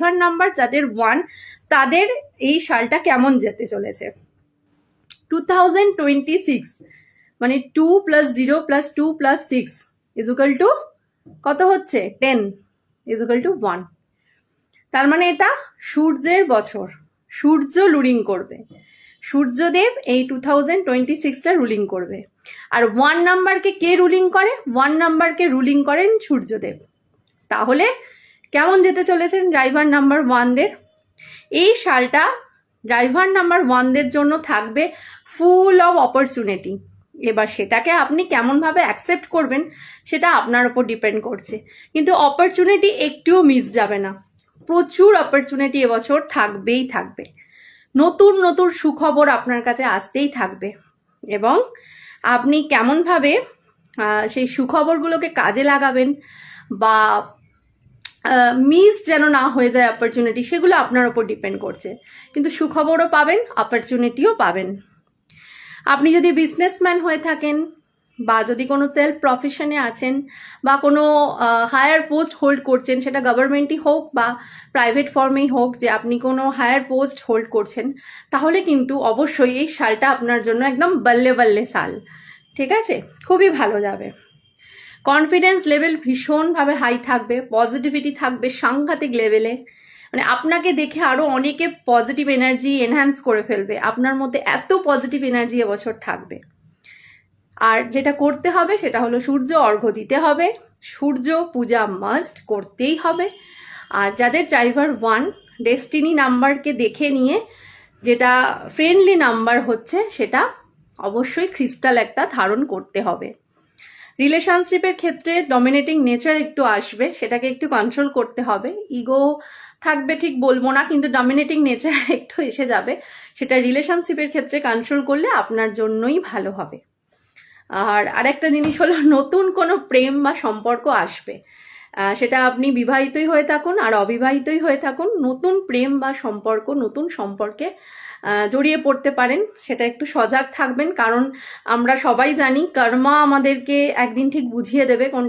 Driver number যাদের 1 তাদের এই সালটা কেমন যেতে চলেছে। 2026 মানে 2 + 0 + 2 + 6 = কত হচ্ছে? 10 = 1। তার মানে এটা সূর্যের বছর, সূর্য রুলিং করবে, সূর্যদেব এই 2026টা রুলিং করবে। আর 1 নাম্বারকে কে রুলিং করে? 1 নাম্বারকে রুলিং করেন সূর্যদেব। তাহলে কেমন যেতে চলেছেন ড্রাইভার নাম্বার 1দের? এই সালটা ড্রাইভার নাম্বার 1দের জন্য থাকবে ফুল অফ অপরচুনিটি। এবার সেটাকে আপনি কেমনভাবে অ্যাকসেপ্ট করবেন সেটা আপনার উপর ডিপেন্ড করছে, কিন্তু অপরচুনিটি একটুও মিস যাবে না। প্রচুর অপরচুনিটি এবছর থাকবেই থাকবে, নতুন নতুন সুখবর আপনার কাছে আসতেই থাকবে, এবং আপনি কেমনভাবে সেই সুখবরগুলোকে কাজে লাগাবেন বা মিস যেন না হয়ে যায় অপরচুনিটি, সেগুলো আপনার ওপর ডিপেন্ড করছে। কিন্তু সুখবরও পাবেন, অপরচুনিটিও পাবেন। আপনি যদি বিজনেসম্যান হয়ে থাকেন বা যদি কোনো সেলফ প্রফেশনে আছেন বা কোনো হায়ার পোস্ট হোল্ড করছেন, সেটা গভর্নমেন্টই হোক বা প্রাইভেট ফর্মেই হোক, যে আপনি কোনো হায়ার পোস্ট হোল্ড করছেন, তাহলে কিন্তু অবশ্যই এই সালটা আপনার জন্য একদম বল্লে বল্লে সাল। ঠিক আছে, খুবই ভালো যাবে। কনফিডেন্স লেভেল ভীষণভাবে হাই থাকবে, পজিটিভিটি থাকবে সাংঘাতিক লেভেলে, মানে আপনাকে দেখে আরও অনেকে পজিটিভ এনার্জি এনহ্যান্স করে ফেলবে। আপনার মধ্যে এত পজিটিভ এনার্জি এবছর থাকবে। আর যেটা করতে হবে সেটা হলো সূর্য অর্ঘ্য দিতে হবে, সূর্য পূজা মাস্ট করতেই হবে। আর যাদের ড্রাইভার 1 ডেস্টিনি নাম্বারকে দেখে নিয়ে যেটা ফ্রেন্ডলি নাম্বার হচ্ছে, সেটা অবশ্যই ক্রিস্টাল একটা ধারণ করতে হবে। রিলেশনশিপের ক্ষেত্রে ডমিনেটিং নেচার একটু আসবে, সেটাকে একটু কন্ট্রোল করতে হবে। ইগো থাকবে ঠিক বলবো না, কিন্তু ডমিনেটিং নেচার একটু এসে যাবে, সেটা রিলেশনশিপের ক্ষেত্রে কন্ট্রোল করলে আপনার জন্যই ভালো হবে। আর আরেকটা জিনিস হলো, নতুন কোনো প্রেম বা সম্পর্ক আসবে, সেটা আপনি বিবাহিতই হয়ে থাকুন আর অবিবাহিতই হয়ে থাকুন, নতুন প্রেম বা সম্পর্ক, নতুন সম্পর্কে জড়িয়ে পড়তে পারেন। সেটা একটু সজাগ থাকবেন, কারণ আমরা সবাই জানি কর্মা আমাদেরকে একদিন ঠিক বুঝিয়ে দেবে কোন